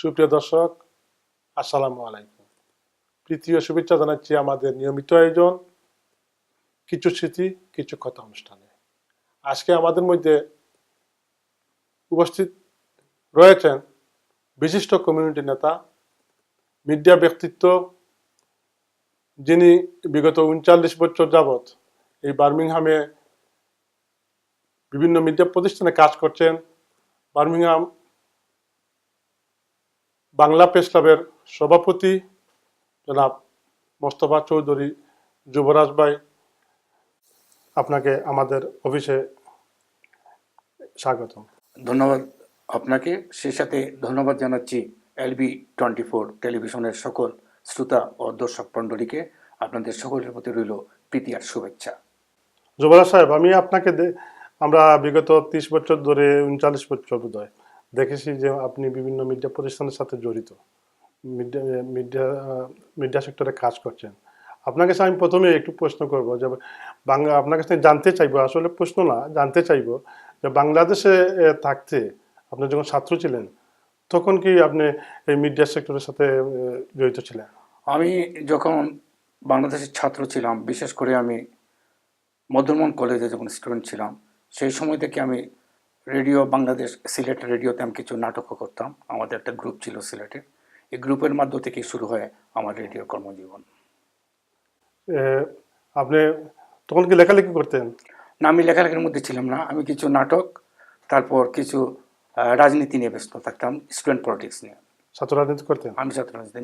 সুপ্রিয় দর্শক, আসসালামু আলাইকুম। প্রীতীয় শুভেচ্ছা জানাচ্ছি আমাদের নিয়মিত আয়োজন কিছু স্মৃতি কিছু কথা অনুষ্ঠানে। আজকে আমাদের মধ্যে উপস্থিত রয়েছেন বিশিষ্ট কমিউনিটি নেতা, মিডিয়া ব্যক্তিত্ব, যিনি বিগত ৩৯ বছর যাবৎ এই বার্মিংহামে বিভিন্ন মিডিয়া প্রতিষ্ঠানে কাজ করছেন। বার্মিংহাম বাংলা প্রেস ক্লাবের সভাপতি জনাব মোস্তফা চৌধুরী। যুবরাজ ভাই, আপনাকে আমাদের অফিসে স্বাগতম। ধন্যবাদ আপনাকে। সেই সাথে ধন্যবাদ জানাচ্ছি LB24 টেলিভিশনের সকল শ্রোতা ও দর্শক মণ্ডলীকে। আপনাদের সকলের প্রতি রইল প্রীতি আর শুভেচ্ছা। যুবরাজ সাহেব, আমরা বিগত 30 বছর ধরে 39 বছর বোধহয় দেখেছি যে আপনি বিভিন্ন মিডিয়া প্রতিষ্ঠানের সাথে জড়িত, মিডিয়া মিডিয়া মিডিয়া সেক্টরে কাজ করছেন। আপনার কাছে আমি প্রথমে একটু প্রশ্ন করব যে আপনার কাছে জানতে চাইবো, আসলে প্রশ্ন না, জানতে চাইবো যে বাংলাদেশে থাকতে আপনি যখন ছাত্র ছিলেন তখন কি আপনি এই মিডিয়া সেক্টরের সাথে জড়িত ছিলেন? আমি যখন বাংলাদেশের ছাত্র ছিলাম, বিশেষ করে আমি মধ্যমন কলেজে যখন স্টুডেন্ট ছিলাম, সেই সময় থেকে আমি রেডিও বাংলাদেশ সিলেট রেডিওতে আমি কিছু নাটকও করতাম। আমাদের একটা গ্রুপ ছিল সিলেটে, এই গ্রুপের মাধ্য থেকে শুরু হয় আমার রেডিও কর্মজীবন। আপনি তখন কি লেখালেখি করতেন? না, আমি লেখালেখির মধ্যে ছিলাম না। আমি কিছু নাটক, তারপর কিছু রাজনীতি নিয়ে ব্যস্ত থাকতাম, স্টুডেন্ট পলিটিক্স নিয়ে। ছাত্র রাজনীতি করতেন? আমি ছাত্র রাজনীতি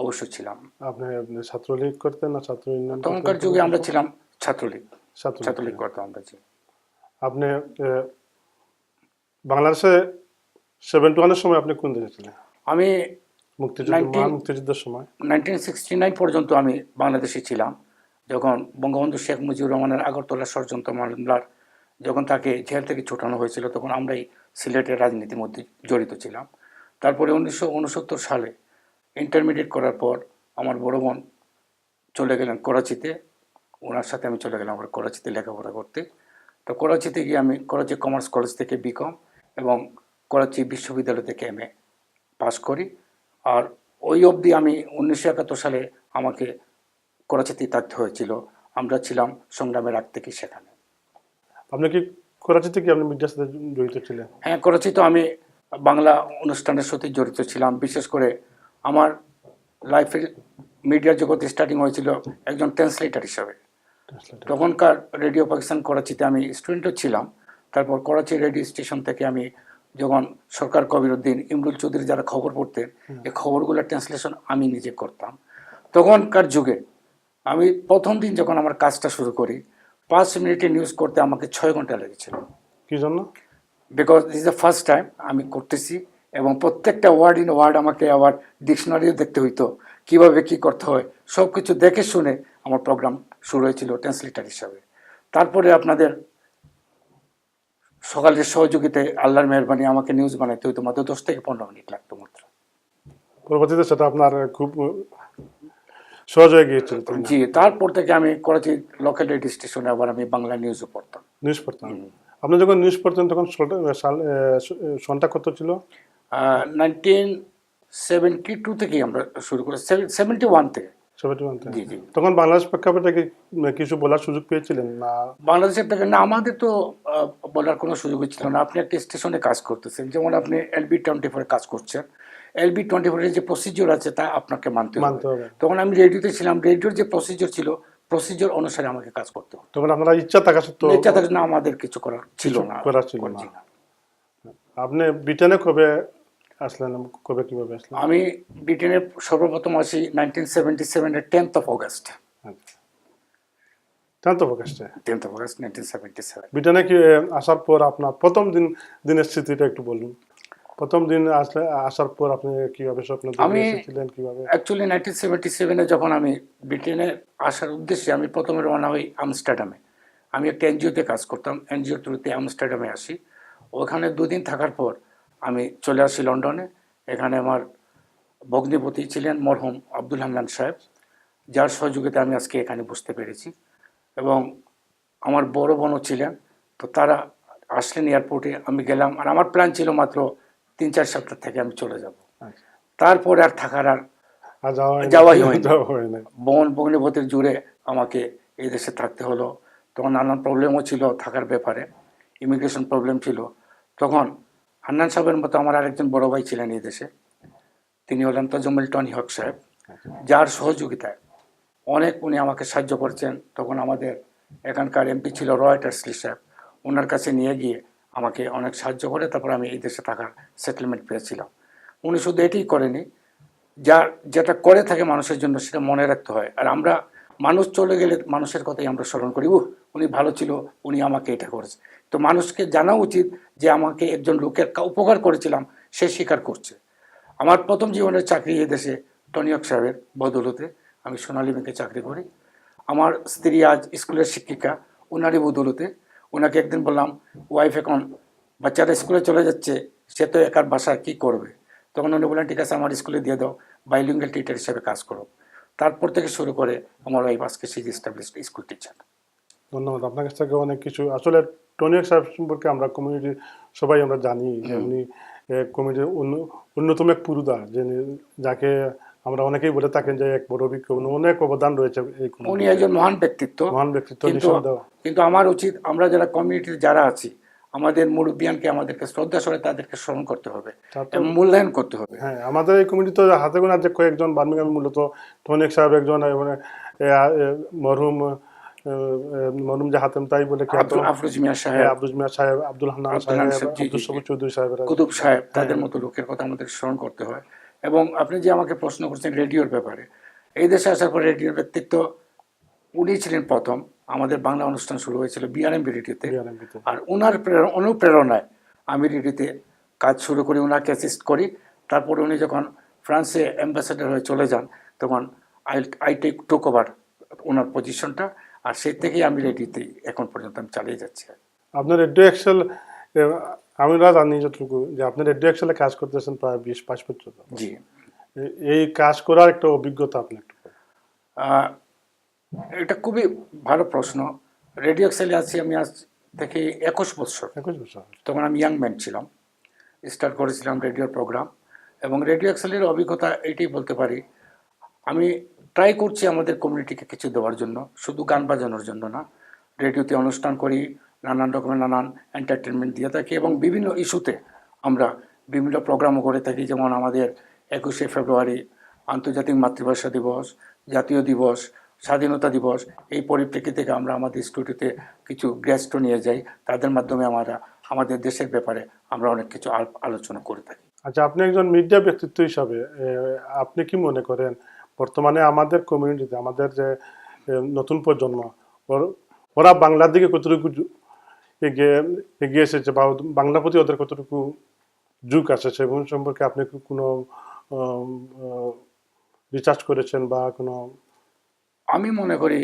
অবশ্যই ছিলাম। আপনি ছাত্রলীগ করতেন না ছাত্র ইউনিয়ন? তখনকার যুগে আমরা ছিলাম ছাত্রলীগ। ছাত্রলীগ করতাম আমরা। আপনি বাংলাদেশে 71-এর সময় আপনি কোন দেশে ছিলেন? আমি মুক্তিযুদ্ধের সময় 1969 পর্যন্ত আমি বাংলাদেশে ছিলাম। যখন বঙ্গবন্ধু শেখ মুজিবুর রহমানের আগরতলা ষড়যন্ত্র মামলার যখন তাকে জেল থেকে ছোটানো হয়েছিল, তখন আমরাই সিলেটের রাজনীতির মধ্যে জড়িত ছিলাম। তারপরে 1969 সালে ইন্টারমিডিয়েট করার পর আমার বড় বোন চলে গেলেন করাচিতে। ওনার সাথে আমি চলে গেলাম আবার করাচিতে লেখাপড়া করতে। তো করাচিতে গিয়ে আমি করাচি কমার্স কলেজ থেকে বিকম এবং করাচি বিশ্ববিদ্যালয় থেকে MA পাস করি। আর ওই অবধি আমি 1971 সালে আমাকে করাচিতেই থাকতে হয়েছিল। আমরা ছিলাম সংগ্রামের আগ থেকে সেখানে। আপনি কি করাচিতে কি আপনি মিডিয়ার সাথে জড়িত ছিলেন? হ্যাঁ, করাচিতে আমি বাংলা অনুষ্ঠানের সাথে জড়িত ছিলাম। বিশেষ করে আমার লাইফের মিডিয়ার জগতে স্টার্টিং হয়েছিল একজন ট্রান্সলেটার হিসাবে। তখনকার রেডিও পাকিস্তান করাচিতে আমি স্টুডেন্টও ছিলাম। তারপর করাচি রেডিও স্টেশন থেকে আমি যখন সরকার কবিরউদ্দিন, ইমরুল চৌধুরী যারা খবর পড়তেন, এই খবরগুলোর ট্রান্সলেশন আমি নিজে করতাম। তখনকার যুগে আমি প্রথম দিন যখন আমার কাজটা শুরু করি, 5 মিনিটে নিউজ করতে আমাকে 6 ঘন্টা লেগেছিল। কি জন্য? Because this is the first time আমি করতেছি এবং প্রত্যেকটা ওয়ার্ড ইন ওয়ার্ড আমাকে আবার ডিকশনারিও দেখতে হইতো, কিভাবে কি করতে হয় সব কিছু দেখে শুনে আমার প্রোগ্রাম শুরু হয়েছিল ট্রান্সলেটার হিসাবে। তারপরে আপনাদের সকালের সহযোগিতায় আল্লাহর মেহরবানি আমাকে নিউজ বানাইতে হইতো মাত্র 10 থেকে 15 মিনিট লাগতো মাত্র। পরবর্তীতে সেটা আপনার খুব সহজ হয়ে গিয়েছিল? জি, তারপর থেকে আমি করাচি লোকাল রেডিও স্টেশনে আবার আমি বাংলা নিউজও পড়তাম। নিউজ পড়তাম? আপনি যখন নিউজ পড়তেন তখন সনটা কত ছিল? 1972 থেকেই আমরা শুরু করি, 71 থেকে। জি জি। তখন বাংলাদেশ প্রেক্ষাপটে কিছু বলার সুযোগ পেয়েছিলেন না? বাংলাদেশের থেকে না, আমাদের তো বলার কোনো সুযোগই ছিল না। আপনি একটা স্টেশনে কাজ করতেছেন, যেমন আপনি LB24 কাজ করছেন, LB24 এর যে প্রসিজিওর আছে তা আপনাকে মানতে হবে। তখন আমি রেডিওতে ছিলাম, রেডিওর যে প্রসিজিওর ছিল, প্রসিজিওর অনুসারে আমাকে কাজ করতে হতো। তখন আপনারা ইচ্ছা থাকা সত্ত্বেও? ইচ্ছা থাকা না, আমাদের কিছু করার ছিল না। আপনি ব্রিটেনে কবে আসলেন, কবে কিভাবে আসলেন? আমি ব্রিটেনে সর্বপ্রথম আসি 1977 এর 10th of August। 10th of August 1977 ব্রিটেনে কি আসার পর আপনার প্রথম দিনের স্মৃতিটা একটু বলুন। প্রথম দিন আসার পর আপনি কিভাবে স্বপ্ন দেখেছিলেন? কিভাবে? অ্যাকচুয়ালি 1977 যখন আমি ব্রিটেনে আসার উদ্দেশ্যে আমি প্রথমে রওনা হই আমস্টারডামে। আমি একটা NGO-তে কাজ করতাম, NGO থ্রুতে আমস্টারডামে আসি। ওখানে 2 দিন থাকার পর আমি চলে আসি লন্ডনে। এখানে আমার ভগ্নিপতি ছিলেন মরহুম আব্দুল হান্নান সাহেব, যার সহযোগিতায় আমি আজকে এখানে বসতে পেরেছি। এবং আমার বড় বোনও ছিলেন। তো তারা আসলেন এয়ারপোর্টে, আমি গেলাম। আর আমার প্ল্যান ছিল মাত্র 3-4 সপ্তাহ থেকে আমি চলে যাব। আচ্ছা। তারপরে আর থাকার আর আর যাওয়াই হয়নি। যাওয়া হয় নাই। বোন ভগ্নিপতির জুড়ে আমাকে এই দেশে থাকতে হলো। তখন নানান প্রবলেমও ছিল থাকার ব্যাপারে, ইমিগ্রেশন প্রবলেম ছিল। তখন হান্নান সাহেবের মতো আমার আরেকজন বড় ভাই ছিলেন এই দেশে, তিনি হলেন তাজমুল টনি হক সাহেব, যার সহযোগিতায় অনেক উনি আমাকে সাহায্য করছেন। তখন আমাদের এখানকার এমপি ছিল রয় টার্সলি সাহেব, ওনার কাছে নিয়ে গিয়ে আমাকে অনেক সাহায্য করে তারপর আমি এই দেশে থাকার সেটেলমেন্ট পেয়েছিলাম। উনি শুধু এটাই করেনি, যেটা করে থাকে মানুষের জন্য সেটা মনে রাখতে হয়। আর আমরা মানুষ চলে গেলে মানুষের কথাই আমরা স্মরণ করি, উনি ভালো ছিল, উনি আমাকে এটা করেছে। তো মানুষকে জানা উচিত যে আমাকে একজন লোকের উপকার করেছিলাম, সে স্বীকার করছে। আমার প্রথম জীবনের চাকরি এই দেশে টনি হক সাহেবের বদৌলতে আমি সোনালী ব্যাংকে চাকরি করি। আমার স্ত্রী আজ স্কুলের শিক্ষিকা, ওনারই বদৌলতে। ওনাকে একদিন বললাম, ওয়াইফ এখন বাচ্চারা স্কুলে চলে যাচ্ছে, সে তো একার বাসায় কী করবে। তখন উনি বললেন, ঠিক আছে আমার স্কুলে দিয়ে দাও, বাইলিঙ্গুয়াল টিচার হিসেবে কাজ করো। তারপর থেকে শুরু করে আমার ওয়াইফ আজকে সে এস্টাবলিশড স্কুল টিচার। ধন্যবাদ। আপনার কাছ থেকে অনেক কিছু, আসলে টনি হক সাহেব সম্পর্কে আমরা কমিউনিটি সবাই আমরা জানি যে উনি কমিউনিটির অন্যতম এক পুরুদা, যে যাকে আমরা অনেকেই বলে থাকেন যে এক বড় অভিজ্ঞ, অনেক অবদান রয়েছে এই উনি কমিউনিটিতে। একজন মহান ব্যক্তিত্ব, মহান ব্যক্তিত্ব কিন্তু নিঃসন্দেহ। কিন্তু আমার উচিত আমরা যারা কমিউনিটির যারা আছি, আমাদের মুরব্বিয়ানকে আমাদেরকে শ্রদ্ধা করে তাদেরকে স্মরণ করতে হবে তা তো এবং মূল্যায়ন করতে হবে। হ্যাঁ, আমাদের এই কমিউনিটিতে হাতে গোনা যে কয়েকজন বার্মিংহামে মূলত টনি হক সাহেব একজন, মরহুম মরহুম যে হাতেম তাই বলে কি আফরোজ মিয়া সাহেব, আব্দুল মিয়া সাহেব, আব্দুল হান্নান সাহেব, আব্দুল সবুজ চৌধুরী সাহেব, কুতুব সাহেব, তাদের মতো লোকের কথা আমাদের স্মরণ করতে হয়। এবং আপনি যে আমাকে প্রশ্ন করছেন রেডিওর ব্যাপারে, এই দেশে আসার পর রেডিওর ব্যক্তিত্ব উনি ছিলেন প্রথম। আমাদের বাংলা অনুষ্ঠান শুরু হয়েছিল বিআরএমবি রেডিওতে, আর ওনার অনুপ্রেরণায় আমি রেডিওতে কাজ শুরু করি, ওনাকে অ্যাসিস্ট করি। তারপর উনি যখন ফ্রান্সে অ্যাম্বাসেডর হয়ে চলে যান, তখন আই টেক ওভার ওনার পজিশনটা, আর সেই থেকেই আমি রেডিওতে এখন পর্যন্ত আমি চালিয়ে যাচ্ছি। আপনার রেডিও এক্সেল, আমরা জানি যতটুকু যে আপনি রেডিও এক্সেলে কাজ করতেছেন প্রায় 20-22 বছর। জি, এই কাজ করার একটা অভিজ্ঞতা আপনি একটু এটা খুবই ভালো প্রশ্ন। রেডিও এক্সেলে আছি আমি আজ থেকে 21 বছর। 21 বছর। তখন আমি ইয়াং ম্যান ছিলাম, স্টার্ট করেছিলাম রেডিওর প্রোগ্রাম। এবং রেডিও এক্সেলের অভিজ্ঞতা এইটাই বলতে পারি, আমি ট্রাই করছি আমাদের কমিউনিটিকে কিছু দেওয়ার জন্য, শুধু গান বাজানোর জন্য না। রেডিওতে অনুষ্ঠান করি, নানান রকমের নানান এন্টারটেনমেন্ট দিয়ে থাকি এবং বিভিন্ন ইস্যুতে আমরা বিভিন্ন প্রোগ্রামও করে থাকি। যেমন আমাদের 21শে ফেব্রুয়ারি আন্তর্জাতিক মাতৃভাষা দিবস, জাতীয় দিবস, স্বাধীনতা দিবস, এই পরিপ্রেক্ষিতে থেকে আমরা আমাদের স্টুডিওতে কিছু গেস্টও নিয়ে যাই, তাদের মাধ্যমে আমরা আমাদের দেশের ব্যাপারে আমরা অনেক কিছু আলোচনা করে থাকি। আচ্ছা, আপনি একজন মিডিয়া ব্যক্তিত্ব হিসাবে আপনি কি মনে করেন বর্তমানে আমাদের কমিউনিটিতে আমাদের যে নতুন প্রজন্ম, ওরা বাংলার দিকে কতটুকু এগিয়ে এসেছে বা বাংলা প্রতি ওদের কতটুকু ঝুঁক আসেছে, এবং সম্পর্কে আপনি কোনো রিসার্চ করেছেন বা কোনো? আমি মনে করি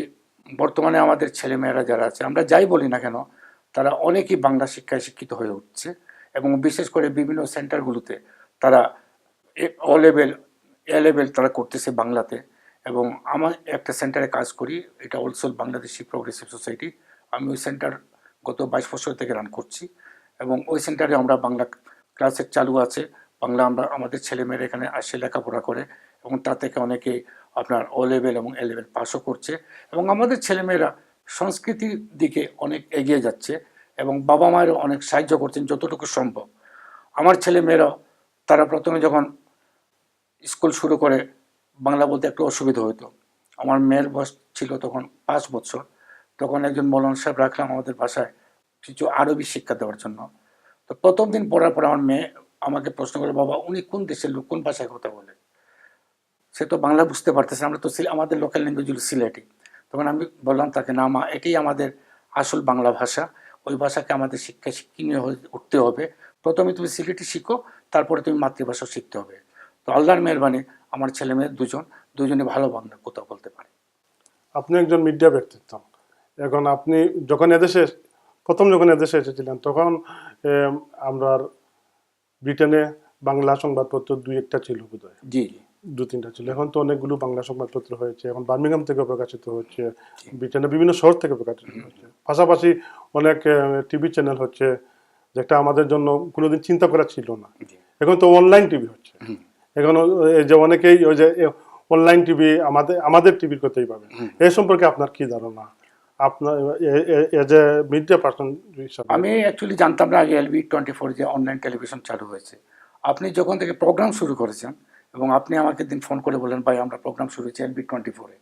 বর্তমানে আমাদের ছেলেমেয়েরা যারা আছে, আমরা যাই বলি না কেন, তারা অনেকেই বাংলা শিক্ষায় শিক্ষিত হয়ে উঠছে। এবং বিশেষ করে বিভিন্ন সেন্টারগুলোতে তারা এ লেভেল তারা করতেছে বাংলাতে। এবং আমার একটা সেন্টারে কাজ করি, এটা অলসো বাংলাদেশি প্রোগ্রেসিভ সোসাইটি। আমি ওই সেন্টার গত 22 বছর থেকে রান করছি এবং ওই সেন্টারে আমরা বাংলা ক্লাসের চালু আছে। বাংলা আমরা আমাদের ছেলেমেয়েরা এখানে আসে লেখাপড়া করে এবং তা থেকে অনেকে আপনার ও লেভেল এবং এ লেভেল পাসও করছে। এবং আমাদের ছেলেমেয়েরা সংস্কৃতির দিকে অনেক এগিয়ে যাচ্ছে এবং বাবা মায়েরও অনেক সাহায্য করছেন যতটুকু সম্ভব। আমার ছেলেমেয়েরাও, তারা প্রথমে যখন স্কুল শুরু করে বাংলা বলতে একটু অসুবিধা হতো। আমার মেয়ের বয়স ছিল তখন 5 বছর, তখন একজন মৌলানা সাহেব রাখলাম আমাদের বাসায় কিছু আরবি শিক্ষা দেওয়ার জন্য। তো প্রথম দিন পড়ার পর আমার মেয়ে আমাকে প্রশ্ন করে, বাবা উনি কোন দেশের লোক, কোন ভাষায় কথা বলে? সে তো বাংলা বুঝতে পারতেছে, আমরা তো আমাদের লোকাল ল্যাঙ্গুয়েজ হলো সিলেটি। তখন আমি বললাম তাকে, না মা, এটাই আমাদের আসল বাংলা ভাষা, ওই ভাষাকে আমাদের শিক্ষণীয় হয়ে উঠতে হবে। প্রথমে তুমি সিলেটি শিখো, তারপরে তুমি মাতৃভাষা শিখতে হবে। তো আল্লাহর মেহরবানি আমার ছেলে মেয়ে দুজনে ভালো বাংলা কথা বলতে পারে। আপনি একজন মিডিয়া ব্যক্তিত্ব, এখন আপনি যখন এদেশে এসেছিলেন তখন আমরা ব্রিটেনে বাংলা সংবাদপত্র 2-1টা ছিল বোধহয়, জি 2-3টা ছিল। এখন তো অনেকগুলো বাংলা সংবাদপত্র হয়েছে, এখন বার্মিংহাম থেকে প্রকাশিত হচ্ছে, ব্রিটেনের বিভিন্ন শহর থেকে প্রকাশিত হচ্ছে, পাশাপাশি অনেক টিভি চ্যানেল হচ্ছে, যেটা আমাদের জন্য কোনোদিন চিন্তা করা ছিল না। এখন তো অনলাইন টিভি হচ্ছে, এখন এই যে অনেকেই ওই যে অনলাইন টিভি আমাদের টিভির কথাই পাবে, এই সম্পর্কে আপনার কি ধারণা আপনার এজ এ মিডিয়া পার্সন হিসাবে? আমি অ্যাকচুয়ালি জানতাম না আগে LB24 যে অনলাইন টেলিভিশন চালু হয়েছে। আপনি যখন থেকে প্রোগ্রাম শুরু করেছেন এবং আপনি আমাকে একদিন ফোন করে বললেন ভাই আমরা প্রোগ্রাম শুরু হয়েছে LB24-এ,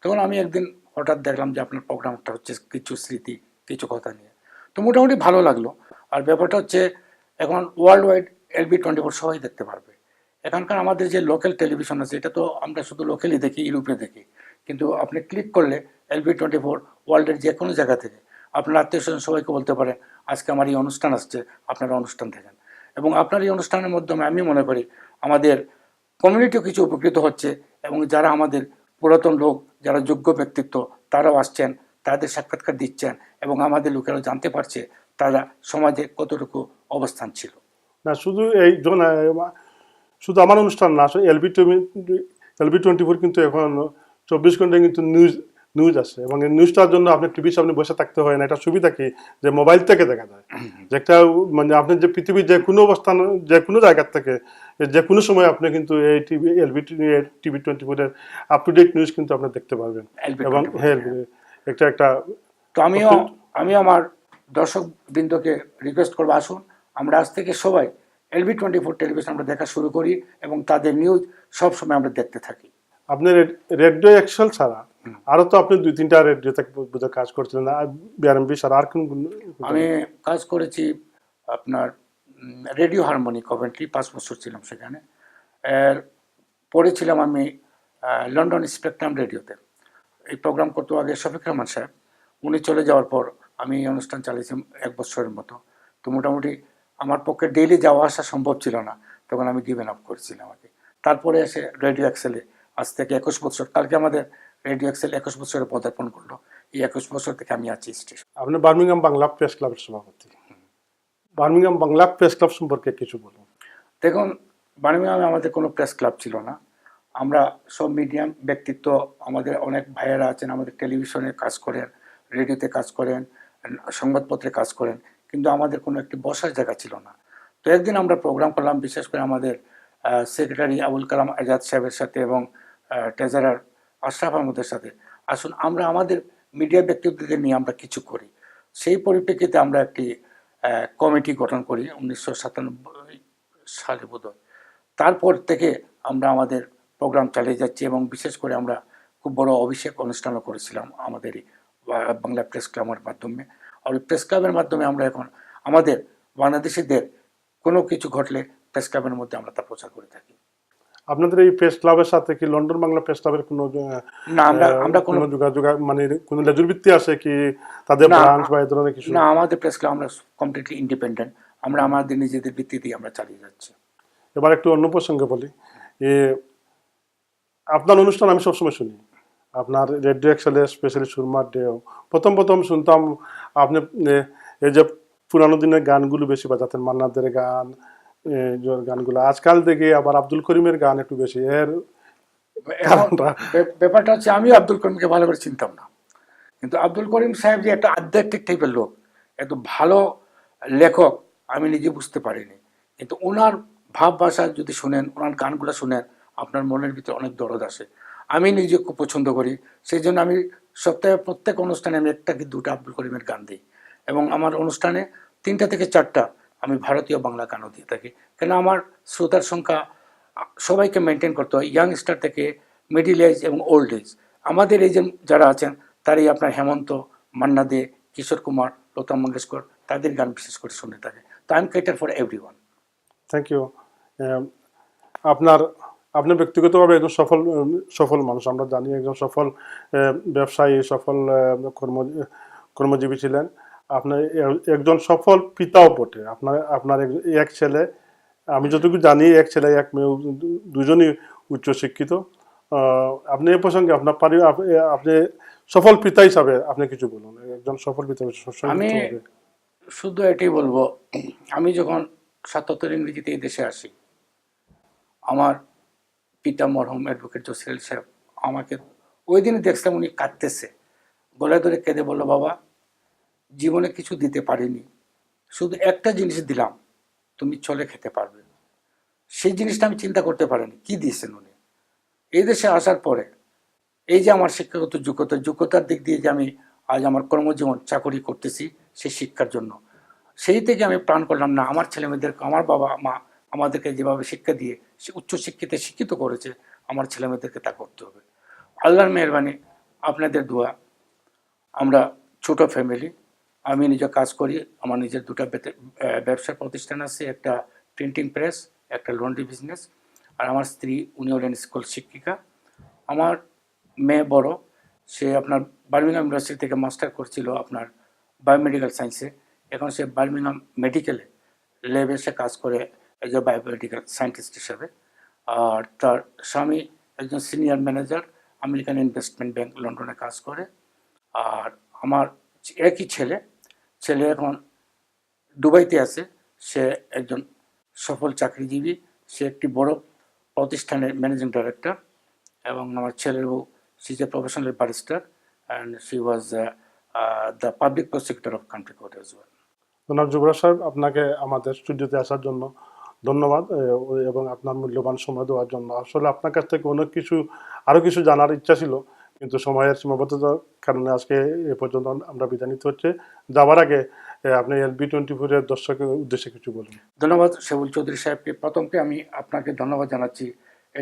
তখন আমি একদিন হঠাৎ দেখলাম যে আপনার প্রোগ্রামটা হচ্ছে কিছু স্মৃতি কিছু কথা নিয়ে, তো মোটামুটি ভালো লাগলো। আর ব্যাপারটা হচ্ছে এখন ওয়ার্ল্ড ওয়াইড LB24 সবাই দেখতে পারবে। এখানকার আমাদের যে লোকাল টেলিভিশন আছে এটা তো আমরা শুধু লোকালি দেখি, ইউরোপে দেখি, কিন্তু আপনি ক্লিক করলে LB24 ওয়ার্ল্ডের যে কোনো জায়গা থেকে আপনার আত্মীয় স্বজন সবাইকে বলতে পারেন আজকে আমার এই অনুষ্ঠান আসছে, আপনারা অনুষ্ঠান দেখেন। এবং আপনার এই অনুষ্ঠানের মাধ্যমে আমি মনে করি আমাদের কমিউনিটিও কিছু উপকৃত হচ্ছে এবং যারা আমাদের পুরাতন লোক, যারা যোগ্য ব্যক্তিত্ব, তারাও আসছেন, তাদের সাক্ষাৎকার দিচ্ছেন এবং আমাদের লোকেরাও জানতে পারছে তারা সমাজে কতটুকু অবস্থান ছিল। না শুধু এই শুধু আমার অনুষ্ঠান না, আসলে LB24 কিন্তু এখন 24 ঘন্টা কিন্তু নিউজ আসে, এবং এই নিউজটার জন্য আপনি টিভির সামনে বসে থাকতে হয় না। এটা সুবিধা কি যে মোবাইল থেকে দেখা যায়, যে একটা মানে আপনি যে পৃথিবীর যে কোনো অবস্থান যে কোনো জায়গার থেকে যে কোনো সময় আপনি কিন্তু এই LB24 এর আপ টু ডেট নিউজ কিন্তু আপনি দেখতে পারবেন। এবং হ্যাঁ, একটা তো আমি আমার দর্শক বৃন্দকে রিকোয়েস্ট করবো আসুন আমরা আজ থেকে সবাই LB24 টেলিভিশন আমরা দেখা শুরু করি এবং তাদের নিউজ সব সময় আমরা দেখতে থাকি। আপনি রেডিও এক্সেল ছাড়া আরো তো আপনি 2-3টা রেডিওতে বোধহয় কাজ করছিলেন, BRMB ছাড়া আর কোন? আমি কাজ করেছি আপনার রেডিও হারমোনি কভেন্ট্রি, 5 বছর ছিলাম সেখানে। এর পরে ছিলাম আমি লন্ডন স্পেকট্রাম রেডিওতে। এই প্রোগ্রাম করতো আগে শফিক রহমান সাহেব, উনি চলে যাওয়ার পর আমি এই অনুষ্ঠান চালিয়েছি 1 বছরের মতো। তো মোটামুটি আমার পক্ষে ডেইলি যাওয়া আসা সম্ভব ছিল না, তখন আমি গিভেন আপ করেছিলাম আমাকে। তারপরে এসে রেডিও এক্সেলে আজ থেকে 21 বছর, কালকে আমাদের রেডিও এক্সেল 21 বছরে পদার্পণ করলো। এই 21 বছর থেকে আমি আছি স্টেশন। আপনি বার্মিংহাম বাংলা প্রেস ক্লাবের সভাপতি। বার্মিংহাম বাংলা প্রেস ক্লাব সম্পর্কে কিছু বলুন। দেখুন, বার্মিংহামে আমাদের কোনো প্রেস ক্লাব ছিল না। আমরা সব মিডিয়াম ব্যক্তিত্ব, আমাদের অনেক ভাইয়েরা আছেন, আমাদের টেলিভিশনে কাজ করেন, রেডিওতে কাজ করেন, সংবাদপত্রে কাজ করেন, কিন্তু আমাদের কোনো একটি বসার জায়গা ছিল না। তো একদিন আমরা প্রোগ্রাম করলাম, বিশেষ করে আমাদের সেক্রেটারি আবুল কালাম আজাদ সাহেবের সাথে এবং ট্রেজারার আশরাফ আহমদের সাথে, আসুন আমরা আমাদের মিডিয়া ব্যক্তিত্বদের নিয়ে আমরা কিছু করি। সেই পরিপ্রেক্ষিতে আমরা একটি কমিটি গঠন করি 1997 সালে বোধহয়। তারপর থেকে আমরা আমাদের প্রোগ্রাম চালিয়ে যাচ্ছি এবং বিশেষ করে আমরা খুব বড় অভিষেক অনুষ্ঠানও করেছিলাম আমাদের এই বাংলা প্রেস ক্লাবের মাধ্যমে। আর ওই প্রেস ক্লাবের মাধ্যমে আমরা এখন আমাদের বাংলাদেশিদের কোনো কিছু ঘটলে প্রেস ক্লাবের মধ্যে আমরা তা প্রচার করে থাকি। আপনাদের এই প্রেস ক্লাবের সাথে কি লন্ডন বাংলা প্রেস ক্লাবের কোনো না, আমরা কোনো যোগাযোগ মানে কোনো লেজুর ভিত্তি আছে কি তাদের ব্রাঞ্চ বা এই ধরনের কিছু? না, আমাদের প্রেস ক্লাব আমরা কমপ্লিটলি ইন্ডিপেন্ডেন্ট, আমরা আমাদের নিজেদের ভিত্তিতেই আমরা চালিয়ে যাচ্ছি। এবার একটু অন্য প্রসঙ্গে বলি, আপনার অনুষ্ঠান আমি সবসময় শুনি, আপনার রেডিও এক্সেলে স্পেশালি সুরমার ডেও প্রথম শুনতাম আপনি এই যে পুরানো দিনের গানগুলো বেশি বাজাতেন, মান্নাদের গান, গানগুলো। আজকাল থেকে আবার আব্দুল করিমের গান একটু বেশি, এর ব্যাপারটা হচ্ছে আমিও আব্দুল করিমকে ভালো করে চিনতাম না, কিন্তু আব্দুল করিম সাহেব যে একটা আধ্যাত্মিক টাইপের লোক, এত ভালো লেখক আমি নিজে বুঝতে পারিনি। কিন্তু ওনার ভাব ভাষা যদি শুনেন, ওনার গানগুলো শুনেন, আপনার মনের ভিতরে অনেক দরদ আসে। আমি নিজে খুব পছন্দ করি, সেই জন্য আমি সপ্তাহে প্রত্যেক অনুষ্ঠানে আমি 1টা কি 2টা আব্দুল করিমের গান দিই এবং আমার অনুষ্ঠানে 3টা থেকে 4টা আমি ভারতীয় বাংলা গানও দিয়ে থাকি। কেন আমার শ্রোতার সংখ্যা সবাইকে মেনটেন করতে হয়, ইয়াংস্টার থেকে মিডিল এজ এবং ওল্ড এজ। আমাদের এই যে যারা আছেন তারই আপনার হেমন্ত, মান্না দে, কিশোর কুমার, লতা মঙ্গেশকর, তাদের গান বিশেষ করে শুনে থাকে। তো I am cater for everyone. Thank you. আপনি ব্যক্তিগতভাবে একজন সফল মানুষ, আমরা জানি একজন সফল ব্যবসায়ী, সফল কর্মজীবী ছিলেন। আপনার একজন সফল পিতাও বটে। আপনার এক ছেলে, আমি যতটুকু জানি এক ছেলে এক মেয়ে, দুজনই উচ্চশিক্ষিত। আপনি এই প্রসঙ্গে আপনি সফল পিতা হিসাবে আপনি কিছু বলুন, একজন সফল পিতা। আমি শুধু এটাই বলবো, আমি যখন 77 ইংরেজিতে এই দেশে আসি, আমার পিতা মরহুম অ্যাডভোকেট জসিরুল সাহেব আমাকে ওই দিনে দেখছিলাম উনি কাঁদতেছে, গলায় ধরে কেঁদে বললো, বাবা জীবনে কিছু দিতে পারিনি, শুধু একটা জিনিস দিলাম, তুমি চলে খেতে পারবে। সেই জিনিসটা আমি চিন্তা করতে পারিনি কি দিয়েছেন উনি। এই দেশে আসার পরে এই যে আমার শিক্ষাগত যোগ্যতার দিক দিয়ে যে আমি আজ আমার কর্মজীবন চাকরি করতেছি সেই শিক্ষার জন্য, সেই থেকে আমি প্ল্যান করলাম না আমার ছেলেমেয়েদেরকে আমার বাবা মা আমাদেরকে যেভাবে শিক্ষা দিয়ে সে উচ্চশিক্ষিতে শিক্ষিত করেছে আমার ছেলেমেয়েদেরকে তা করতে হবে। আল্লাহর মেহরবানি, আপনাদের দোয়া, আমরা ছোট ফ্যামিলি, আমি নিজে কাজ করি, আমার নিজের দুটো ব্যবসা প্রতিষ্ঠান আছে, একটা প্রিন্টিং প্রেস, একটা লন্ড্রি বিজনেস। আর আমার স্ত্রী উনি হলেন স্কুল শিক্ষিকা। আমার মেয়ে বড়, সে আপনার বার্মিংহাম ইউনিভার্সিটি থেকে মাস্টার করছিল আপনার বায়োমেডিক্যাল সায়েন্সে, এখন সে বার্মিংহাম মেডিকেলে ল্যাবে সে কাজ করে একজন বায়োমেডিক্যাল সায়েন্টিস্ট হিসাবে। আর তার স্বামী একজন senior manager American investment bank লন্ডনে কাজ করে। আর আমার একই ছেলে এখন দুবাইতে আছে, সে একজন সফল চাকরিজীবী, সে একটি বড় প্রতিষ্ঠানের ম্যানেজিং ডাইরেক্টর। এবং আমার ছেলের বউ, she is a professional barrister and she was the public prosecutor of country court as well. জনাব যুবরাজ সাহেব, আপনাকে আমাদের স্টুডিওতে আসার জন্য ধন্যবাদ, এবং আপনার মূল্যবান সময় দেওয়ার জন্য। আসলে আপনার কাছ থেকে অনেক কিছু আরও কিছু জানার ইচ্ছা ছিল, কিন্তু সময়ের সীমাবদ্ধতার কারণে আজকে এ পর্যন্ত আমরা বিদায় নিতে হচ্ছে। যাওয়ার আগে আপনি LB24-এর দর্শকের উদ্দেশ্যে কিছু বলুন। ধন্যবাদ শেবুল চৌধুরী সাহেবকে। প্রথমে আমি আপনাকে ধন্যবাদ জানাচ্ছি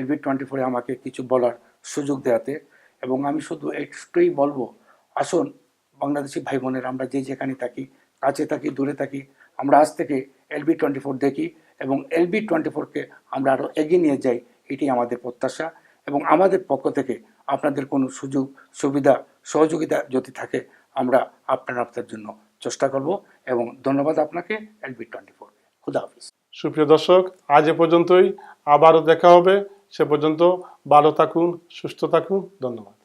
LB24-এ আমাকে কিছু বলার সুযোগ দেওয়াতে। এবং আমি শুধু একটুই বলবো, আসুন বাংলাদেশি ভাই বোনের, আমরা যে যেখানে থাকি, কাছে থাকি দূরে থাকি, আমরা আজ থেকে LB24 দেখি এবং LB24-কে আমরা আরও এগিয়ে নিয়ে যাই, এটি আমাদের প্রত্যাশা। এবং আমাদের পক্ষ থেকে আপনাদের কোনো সুযোগ সুবিধা সহযোগিতা যদি থাকে আমরা আপনার জন্য চেষ্টা করব। এবং ধন্যবাদ আপনাকে LB24। খুদা হাফিজ। সুপ্রিয় দর্শক, আজ এ পর্যন্তই, আবারও দেখা হবে। সে পর্যন্ত ভালো থাকুন, সুস্থ থাকুন। ধন্যবাদ।